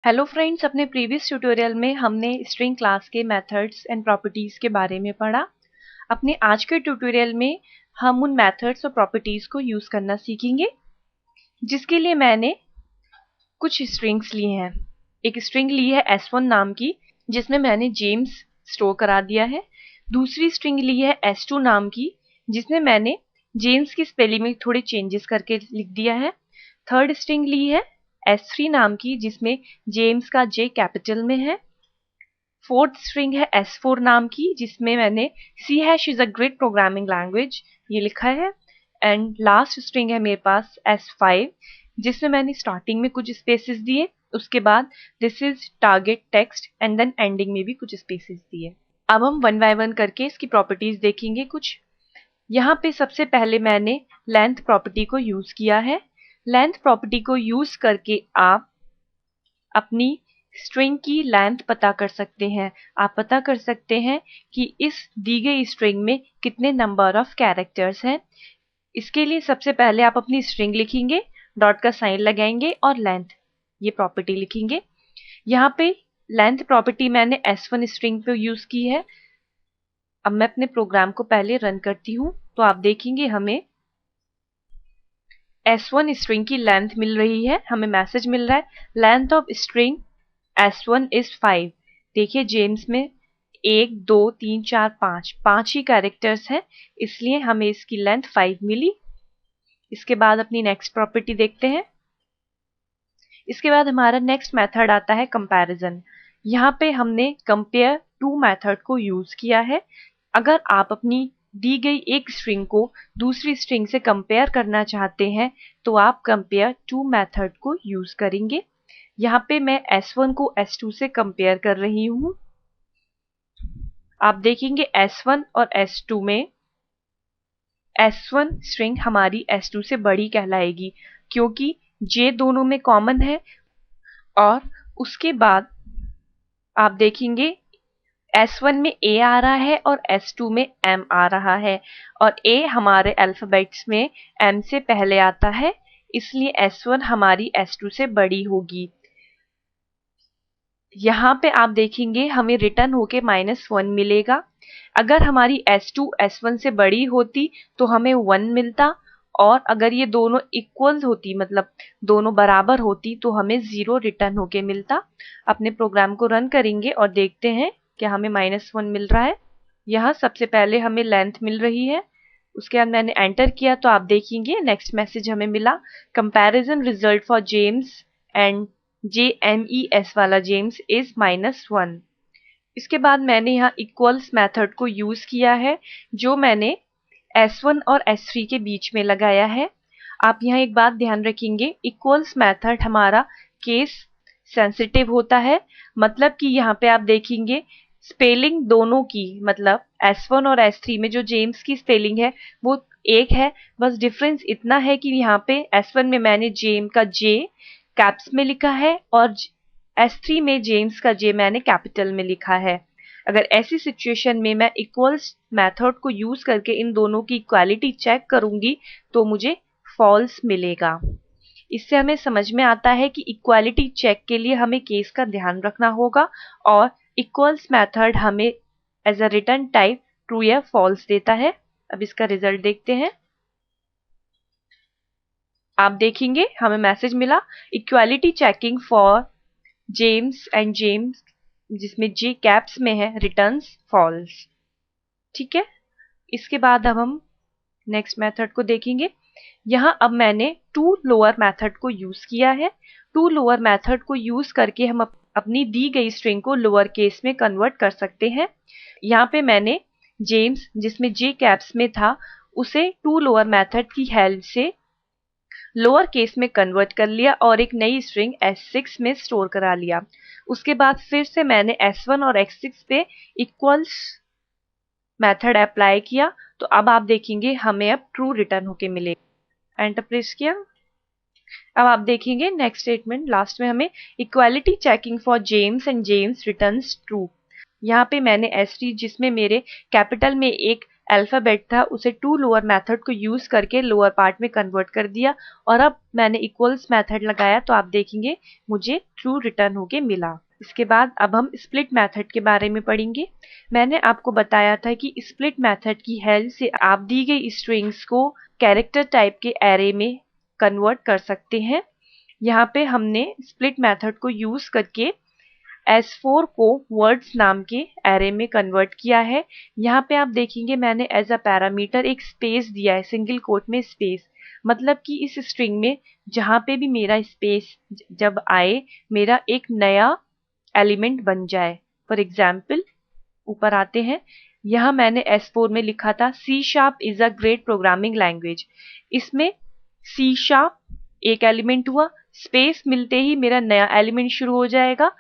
Hello friends, अपने previous tutorial में हमने स्ट्रिंग क्लास के मेथड्स एंड प्रॉपर्टीज के बारे में पढ़ा। अपने आज के ट्यूटोरियल में हम उन मेथड्स और प्रॉपर्टीज को यूज करना सीखेंगे, जिसके लिए मैंने कुछ स्ट्रिंग्स लिए हैं। एक स्ट्रिंग ली है S1 नाम की, जिसमें मैंने जेम्स स्टोर करा दिया है। दूसरी स्ट्रिंग ली है S2 नाम की, जिसमें मैंने जेम्स की स्पेलिंग में थोड़े चेंजेस करके लिख दिया है। थर्ड स्ट्रिंग ली है S3 नाम की, जिसमें जेम्स का J कैपिटल में है। फोर्थ स्ट्रिंग है S4 नाम की, जिसमें मैंने C# is a great programming language ये लिखा है। एंड लास्ट स्ट्रिंग है मेरे पास S5, जिसमें मैंने स्टार्टिंग में कुछ स्पेसेस दिए, उसके बाद this is target text and then ending में भी कुछ स्पेसेस दिए। अब हम वन बाय वन करके इसकी प्रॉपर्टीज देखेंगे। कुछ यहाँ पे सबसे पहले मैंने लेंथ प्रॉपर्टी को यूज किया है। लेंथ प्रॉपर्टी को यूज करके आप अपनी स्ट्रिंग की लेंथ पता कर सकते हैं। आप पता कर सकते हैं कि इस दी गई स्ट्रिंग में कितने नंबर ऑफ कैरेक्टर्स हैं। इसके लिए सबसे पहले आप अपनी स्ट्रिंग लिखेंगे, डॉट का साइन लगाएंगे और लेंथ ये प्रॉपर्टी लिखेंगे। यहाँ पे लेंथ प्रॉपर्टी मैंने S1 स्ट्रिंग पे यूज की है। अब मैं अपने प्रोग्राम को पहले रन करती हूँ, तो आप देखेंगे हमें S1 स्ट्रिंग की लेंथ मिल रही है। हमें मैसेज मिल रहा है length of string S1 is 5। देखिए जेम्स में 1 2 3 4 5 ही कैरेक्टर्स हैं, इसलिए हमें इसकी लेंथ 5 मिली। इसके बाद अपनी नेक्स्ट प्रॉपर्टी देखते हैं। इसके बाद हमारा नेक्स्ट मेथड आता है कंपैरिजन। यहाँ पे हमने कंपेयर टू मेथड को यूज किया है। अगर आप अपनी दी गई एक स्ट्रिंग को दूसरी स्ट्रिंग से कंपेयर करना चाहते हैं, तो आप कंपेयर टू मेथड को यूज करेंगे। यहाँ पे मैं S1 को S2 से कंपेयर कर रही हूँ। आप देखेंगे S1 और S2 में S1 स्ट्रिंग हमारी S2 से बड़ी कहलाएगी, क्योंकि J दोनों में कॉमन है। और उसके बाद आप देखेंगे S1 में A आ रहा है और S2 में M आ रहा है, और A हमारे अल्फाबेट्स में M से पहले आता है, इसलिए S1 हमारी S2 से बड़ी होगी। यहाँ पे आप देखेंगे हमें रिटर्न होके -1 मिलेगा। अगर हमारी S2 S1 से बड़ी होती तो हमें 1 मिलता, और अगर ये दोनों इक्वल होती, मतलब दोनों बराबर होती, तो हमें 0 रिटर्न होके मिलता। अपने प्रोग्राम को रन करेंगे और देखते हैं कि हमें -1 मिल रहा है। यहाँ सबसे पहले हमें लेंथ मिल रही है, उसके बाद मैंने एंटर किया तो आप देखेंगे नेक्स्ट मैसेज हमें मिला, comparison result for James and JMES वाला जेम्स इज -1। इसके बाद मैंने यहाँ इक्वल्स मेथड को यूज किया है, जो मैंने S1 और S3 के बीच में लगाया है। आप यहाँ एक बात ध्यान रखेंगे, इक्वल्स मेथड हमारा केस सेंसिटिव होता है। मतलब कि यहाँ पे आप देखेंगे स्पेलिंग दोनों की, मतलब S1 और S3 में जो जेम्स की स्पेलिंग है वो एक है, बस डिफरेंस इतना है कि यहाँ पे S1 में मैंने जेम का J कैप्स में लिखा है और S3 में जेम्स का J मैंने कैपिटल में लिखा है। अगर ऐसी सिचुएशन में मैं इक्वल्स मेथड को यूज करके इन दोनों की इक्वालिटी चेक करूंगी तो मुझे फॉल्स मिलेगा। इससे हमें समझ में आता है कि इक्वालिटी चेक के लिए हमें केस का ध्यान रखना होगा, और इक्वल्स मेथड हमें as a return type true या फॉल्स देता है। अब इसका रिजल्ट देखते हैं। आप देखेंगे हमें मैसेज मिला equality checking for James and James, जिसमें J कैप्स में है, रिटर्न्स फॉल्स। ठीक है, इसके बाद अब हम नेक्स्ट मेथड को देखेंगे। यहाँ अब मैंने टू लोअर मेथड को यूज किया है। टू लोअर मेथड को यूज करके हम अपनी दी गई स्ट्रिंग को लोअर केस में कन्वर्ट कर सकते हैं। यहाँ पे मैंने जेम्स, जिसमें J कैप्स में था, उसे टू लोअर मेथड की हेल्प से लोअर केस में कन्वर्ट कर लिया और एक नई स्ट्रिंग S6 में स्टोर करा लिया। उसके बाद फिर से मैंने S1 और S6 पे इक्वल्स मेथड अप्लाई किया, तो अब आप देखेंगे हमें अब ट्रू रिटर्न होके मिलेगा। एंटर प्रेस किया। अब आप देखेंगे नेक्स्ट स्टेटमेंट लास्ट में हमें equality checking for James and James returns true. यहाँ पे मैंने S3, जिसमें मेरे कैपिटल में एक अल्फ़ाबेट था उसे टू लोअर मेथड को यूज़ करके लोअर पार्ट में कन्वर्ट कर दिया, और अब मैंने इक्वल्स मेथड लगाया तो आप देखेंगे मुझे ट्रू रिटर्न होके मिला। इसके बाद अब हम स्प्लिट मेथड के बारे में पढ़ेंगे। मैंने आपको बताया था कि स्प्लिट मेथड की हेल्प से आप दी गई स्ट्रिंग्स को कैरेक्टर टाइप के एरे में कन्वर्ट कर सकते हैं। यहाँ पे हमने स्प्लिट मेथड को यूज करके S4 को वर्ड्स नाम के एरे में कन्वर्ट किया है। यहाँ पे आप देखेंगे मैंने एज अ पैरामीटर एक स्पेस दिया है, सिंगल कोट में स्पेस, मतलब कि इस स्ट्रिंग में जहाँ पे भी मेरा स्पेस जब आए मेरा एक नया एलिमेंट बन जाए। फॉर एग्जाम्पल ऊपर आते हैं, यहाँ मैंने S4 में लिखा था C# is a great programming language. इसमें C# एक एलिमेंट हुआ, स्पेस मिलते ही मेरा नया एलिमेंट शुरू हो जाएगा,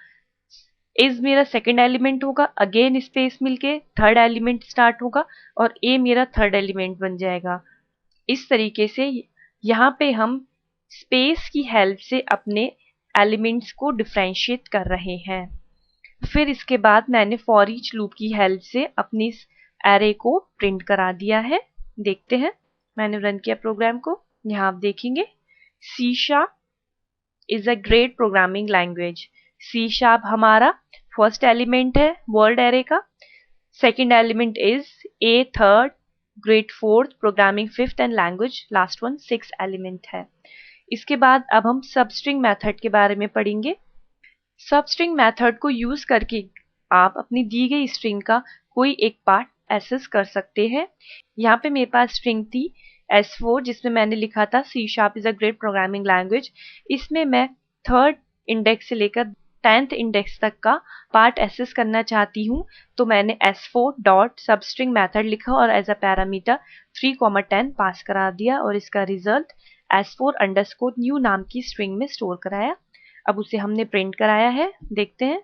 इज मेरा सेकंड एलिमेंट होगा, अगेन स्पेस मिलके थर्ड एलिमेंट स्टार्ट होगा और ए मेरा थर्ड एलिमेंट बन जाएगा। इस तरीके से यहाँ पे हम स्पेस की हेल्प से अपने एलिमेंट्स को डिफरेंशिएट कर रहे हैं। फिर इसके बाद मैंने फॉर ईच लूप की हेल्प से अपनी इस एरे को प्रिंट करा दिया है। देखते हैं, मैंने रन किया प्रोग्राम को। यहाँ आप देखेंगे C# is a great programming language. C# हमारा फर्स्ट एलिमेंट है वर्ड एरे का, second element is a third, great fourth, programming fifth and language last one six element है। इसके बाद अब हम सबस्ट्रिंग मेथड के बारे में पढ़ेंगे। सबस्ट्रिंग मेथड को यूज करके आप अपनी दी गई स्ट्रिंग का कोई एक पार्ट एक्सेस कर सकते हैं। यहाँ पे मेरे पास स्ट्रिंग थी S4 जिसमें मैंने लिखा था C# is a great programming language. इसमें मैं थर्ड इंडेक्स से लेकर 10th इंडेक्स तक का पार्ट एक्सेस करना चाहती हूँ, तो मैंने S4 डॉट सबस्ट्रिंग मेथड लिखा और एज अ पैरामीटर 3,10 पास करा दिया और इसका रिजल्ट S4 अंडरस्कोर न्यू नाम की स्ट्रिंग में स्टोर कराया। अब उसे हमने प्रिंट कराया है, देखते हैं।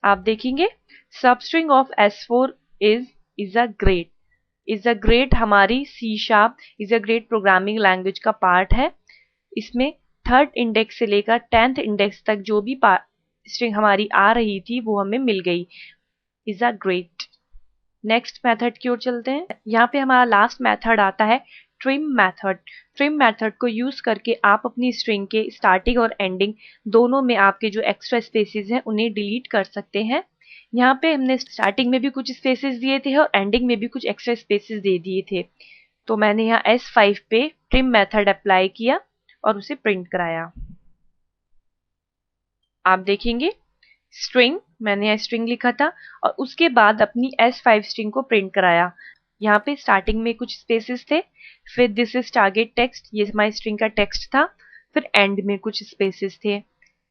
आप देखेंगे substring of S4 is a great हमारी C# is a great programming language का पार्ट है। इसमें थर्ड इंडेक्स से लेकर 10th इंडेक्स तक जो भी स्ट्रिंग हमारी आ रही थी वो हमें मिल गई, is a great. Next method की ओर चलते हैं। यहाँ पे हमारा लास्ट मेथड आता है ट्रिम मेथड। ट्रिम मेथड को यूज करके आप अपनी स्ट्रिंग के स्टार्टिंग और एंडिंग दोनों में आपके जो एक्स्ट्रा स्पेसेस हैं उन्हें डिलीट कर सकते हैं। यहाँ पे हमने स्टार्टिंग में भी कुछ स्पेसेस दिए थे और एंडिंग में भी कुछ एक्स्ट्रा स्पेसेस दे दिए थे, तो मैंने यहाँ S5 पे ट्रिम मेथड अप्लाई किया और उसे प्रिंट कराया। आप देखेंगे स्ट्रिंग, मैंने यहाँ स्ट्रिंग लिखा था और उसके बाद अपनी S5 स्ट्रिंग को प्रिंट कराया। यहाँ पे स्टार्टिंग में कुछ स्पेसेस थे, फिर दिस इज टारगेट टेक्स्ट, ये हमारी स्ट्रिंग का टेक्स्ट था, फिर एंड में कुछ स्पेसेस थे,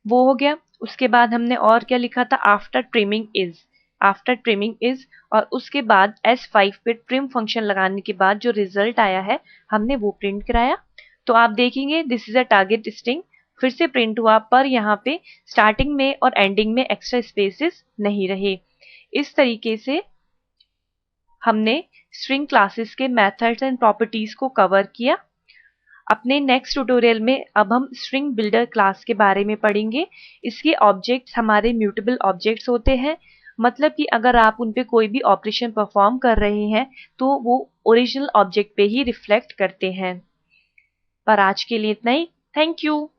वो हो गया। उसके बाद हमने और क्या लिखा था, आफ्टर ट्रिमिंग इज, और उसके बाद S5 पे ट्रिम फंक्शन लगाने के बाद जो रिजल्ट आया है हमने वो प्रिंट कराया। तो आप देखेंगे this is a target string फिर से प्रिंट हुआ, पर यहाँ पे स्टार्टिंग में और एंडिंग में एक्स्ट्रा स्पेसेस नहीं रहे। इस तरीके से हमने स्ट्रिंग क्लासेस के मेथड्स एंड प्रॉपर्टीज को कवर किया। अपने नेक्स्ट ट्यूटोरियल में अब हम स्ट्रिंग बिल्डर क्लास के बारे में पढ़ेंगे। इसके ऑब्जेक्ट्स हमारे म्यूटेबल ऑब्जेक्ट्स होते हैं, मतलब कि अगर आप उन पे कोई भी ऑपरेशन परफॉर्म कर रहे हैं तो वो ओरिजिनल ऑब्जेक्ट पे ही रिफ्लेक्ट करते हैं। पर आज के लिए इतना ही, थैंक यू।